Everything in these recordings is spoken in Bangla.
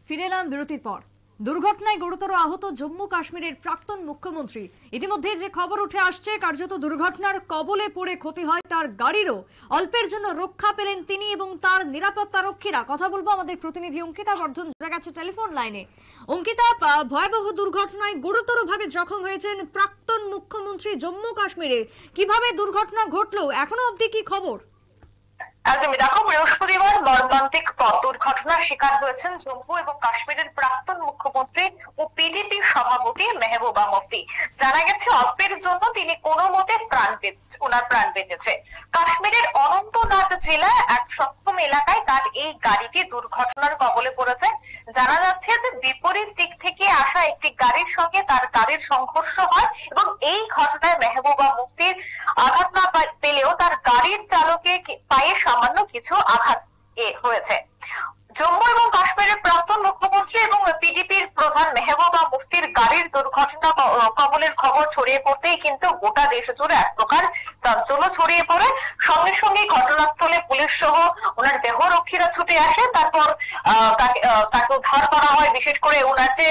ফিরে এলাম বিরতির পর। দুর্ঘটনায় গুরুতর আহত জম্মু কাশ্মীরের প্রাক্তন মুখ্যমন্ত্রী। ইতিমধ্যে যে খবর উঠে আসছে, কার্যত দুর্ঘটনার কবলে পড়ে ক্ষতি হয় তার গাড়িরও। অল্পের জন্য রক্ষা পেলেন তিনি এবং তার নিরাপত্তা রক্ষীরা। কথা বলবো আমাদের প্রতিনিধি অঙ্কিতা বর্ধন, জোড়া গেছে টেলিফোন লাইনে। অঙ্কিতা, ভয়াবহ দুর্ঘটনায় গুরুতরভাবে জখম হয়েছেন প্রাক্তন মুখ্যমন্ত্রী জম্মু কাশ্মীরের। কিভাবে দুর্ঘটনা ঘটলো এখনো অবধি কি খবর? একদমই। দেখো, বৃহস্পতিবার মর্মান্তিক পথ দুর্ঘটনার শিকার হয়েছেন জম্মু এবং কাশ্মীরের প্রাক্তন মুখ্যমন্ত্রী ও পিডিপি সভাপতি মেহবুবা মুফতি। জানা গেছে অল্পের জন্য তিনি কোনো মতে প্রাণ বেঁচেছে। কাশ্মীরের অনন্তনাগ জেলায় এক সক্ষম এলাকায় তার এই গাড়িটি দুর্ঘটনার কবলে পড়েছে। জানা যাচ্ছে যে বিপরীত দিক থেকে আসা একটি গাড়ির সঙ্গে তার গাড়ির সংঘর্ষ হয় এবং এই ঘটনায় মেহবুবা মুফতির আঘাত না পেলেও তার গাড়ির চালকের পায়ে সামান্য কিছু আঘাত হয়েছে। জম্মু এবং কাশ্মীরের প্রাক্তন মুখ্যমন্ত্রী এবং পিডিপির প্রধান মেহবুবা মুফতির গাড়ির দুর্ঘটনা কবলের খবর ছড়িয়ে পড়তেই কিন্তু গোটা দেশ জুড়ে এক প্রকার চাঞ্চল্য ছড়িয়ে পড়ে। সঙ্গে সঙ্গে ঘটনাস্থলে পুলিশ সহ ওনার দেহরক্ষীরা ছুটে আসে। তারপর তাকে উদ্ধার করা হয়। বিশেষ করে ওনার যে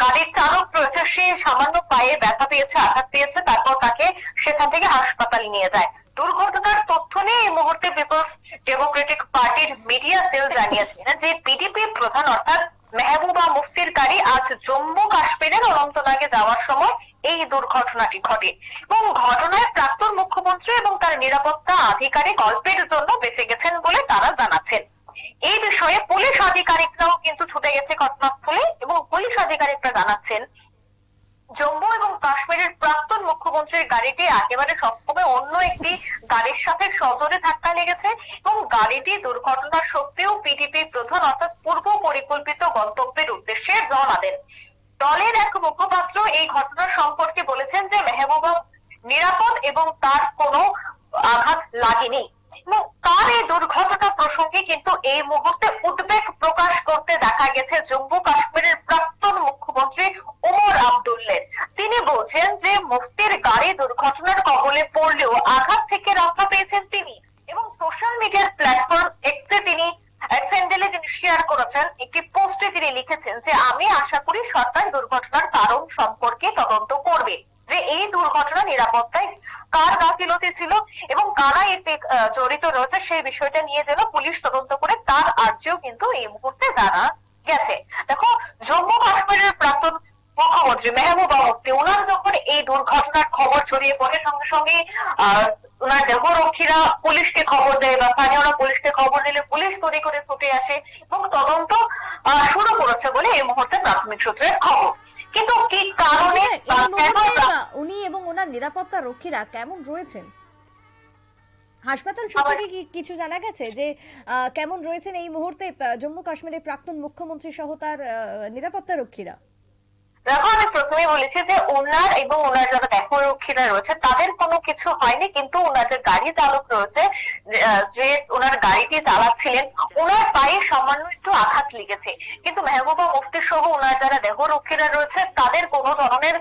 গাড়ির চালক রয়েছে সে সামান্য পায়ে ব্যথা পেয়েছে, আঘাত পেয়েছে। তারপর তাকে সেখান থেকে হাসপাতালে নিয়ে যায়। দুর্ঘটনার তথ্য নিয়ে এই মুহূর্তে পিপলস ডেমোক্রেটিক পার্টির মিডিয়া সেল জানিয়েছে যে পিডিপি প্রধান অর্থাৎ মেহবুবা মুফতির গাড়ি আজ জম্মু কাশ্মীরের অনন্তনাগে যাওয়ার সময় এই দুর্ঘটনাটি ঘটে এবং ঘটনায় প্রাক্তন মুখ্যমন্ত্রী এবং তার নিরাপত্তা আধিকারিক অল্পের জন্য বেঁচে গেছেন বলে তারা জানাচ্ছেন। এই বিষয়ে পুলিশ আধিকারিকরাও কিন্তু ছুটে গেছে ঘটনাস্থলে এবং পুলিশ আধিকারিকরা জানাচ্ছেন জম্মু এবং কাশ্মীরের প্রাক্তন মুখ্যমন্ত্রীর গাড়িটি একেবারে সবসময় অন্য একটি গাড়ির সাথে সজোরে ধাক্কা লেগেছে এবং গাড়িটি দুর্ঘটনার সত্ত্বেও পিডিপি প্রধান অর্থাৎ পূর্ব পরিকল্পিত গন্তব্যের উদ্দেশ্যে রওনা দেন। দলের এক মুখপাত্র এই ঘটনা সম্পর্কে বলেছেন যে মেহবুবা নিরাপদ এবং তার কোনো আঘাত লাগেনি এবং তার এই দুর্ঘটনা প্রসঙ্গে কিন্তু এই মুহূর্তে উদ্বেগ প্রকাশ করতে দেখা গেছে জম্মু কাশ্মীরের প্রাক্তন মুখ্যমন্ত্রী ওমর আব্দুল্লের। তিনি বলছেন যে মুফতির গাড়ি দুর্ঘটনার কবলে পড়লেও আঘাত থেকে রক্ষা পেয়েছেন তিনি এবং সোশ্যাল মিডিয়ার প্ল্যাটফর্ম এক্সে তিনি শেয়ার করেছেন একটি পোস্টে তিনি লিখেছেন যে আমি আশা করি সরকার দুর্ঘটনার কারণ সম্পর্কে তদন্ত করবে, যে এই দুর্ঘটনা নিরাপত্তায় কার গাফিলতি ছিল এবং কারা এতে জড়িত রয়েছে সেই বিষয়টা নিয়ে যেন পুলিশ তদন্ত করে তার আর্জিও কিন্তু এই মুহূর্তে জানা গেছে। দেখো, জম্মু কাশ্মীরের প্রাক্তন মুখ্যমন্ত্রী মেহবুবা মুফতি ওনার যখন এই দুর্ঘটনার খবর ছড়িয়ে পড়ে সঙ্গে সঙ্গে ওনার দেহরক্ষীরা পুলিশকে খবর দেয় বা স্থানীয়রা পুলিশকে খবর দিলে পুলিশ তৈরি করে ছুটে আসে এবং তদন্ত শুরু করেছে বলে এই মুহূর্তে প্রাথমিক সূত্রের খবর। কিন্তু কি কারণে উনি এবং ওনার নিরাপত্তা রক্ষীরা কেমন রয়েছেন? হাসপাতাল সূত্রে কি কিছু জানা গেছে যে কেমন রয়েছেন এই মুহূর্তে জম্মু কাশ্মীরের প্রাক্তন মুখ্যমন্ত্রী সহ তার নিরাপত্তা রক্ষীরা? দেখো, আমি প্রথমেই বলেছি যে ওনার এবং ওনার যারা দেহরক্ষীরা রয়েছে তাদের কোনো কিছু হয়নি, কিন্তু ওনার যে গাড়ি চালক রয়েছে যে ওনার গাড়িটি চালাচ্ছিলেন ওনার পায়ে সামান্য একটু আঘাত লেগেছে। কিন্তু মেহবুবা মুফতি সহ ওনার যারা দেহরক্ষীরা রয়েছে তাদের কোনো ধরনের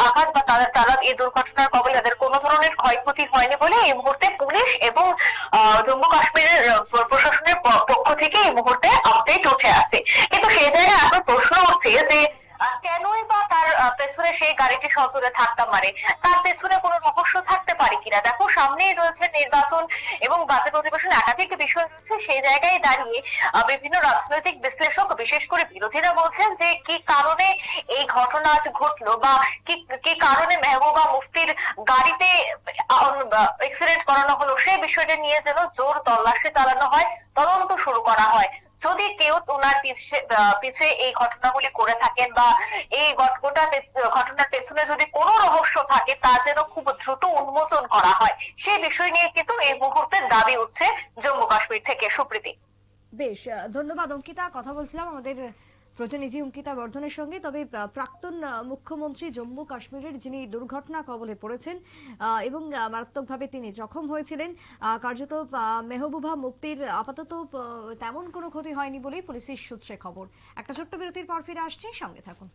আঘাত বা তারা এই দুর্ঘটনার কবলে তাদের কোনো ধরনের ক্ষয়ক্ষতি হয়নি বলে এই মুহূর্তে পুলিশ এবং জম্মু কাশ্মীরের প্রশাসনের পক্ষ থেকে এই মুহূর্তে আপডেট উঠে আসছে। কিন্তু সেই জায়গায় এখন প্রশ্ন উঠছে যে কেনই বা তার পেছনে সেই গাড়িটি সজোরে ধাক্কা মারে, তার পেছনে কোনো রহস্য থাকতে পারে কিনা। দেখো, সামনেই রয়েছে নির্বাচন এবং বাজেট অধিবেশন, একাধিক বিষয় রয়েছে। সেই জায়গায় দাঁড়িয়ে বিভিন্ন রাজনৈতিক বিশ্লেষক বিশেষ করে বিরোধীরা বলছেন যে কি কারণে এই ঘটনা আজ ঘটলো বা কি কারণে মেহবুবা মুফতির গাড়িতে এক্সিডেন্ট করানো হলো সেই বিষয়টা নিয়ে যেন জোর তল্লাশি চালানো হয়, তদন্ত শুরু করা হয়। যদি কেউ ওনার পিছে এই ঘটনাগুলি করে থাকেন বা এই গোটা ঘটনার পেছনে যদি কোনো রহস্য থাকে তা যেন খুব দ্রুত উন্মোচন করা হয়, সেই বিষয় নিয়ে কিন্তু এই মুহূর্তে দাবি উঠছে জম্মু কাশ্মীর থেকে। সুপ্রীতি, বেশ ধন্যবাদ অঙ্কিতা। কথা বলছিলাম আমাদের প্রতিনিধি অঙ্কিতা বর্ধনের সঙ্গে। তবে প্রাক্তন মুখ্যমন্ত্রী জম্মু কাশ্মীরের যিনি দুর্ঘটনা কবলে পড়েছেন এবং মারাত্মকভাবে তিনি জখম হয়েছিলেন, কার্যত মেহবুবা মুফতির আপাতত তেমন কোনো ক্ষতি হয়নি বলেই পুলিশের সূত্রে খবর। একটা ছোট্ট বিরতির পর ফিরে আসছি, সঙ্গে থাকুন।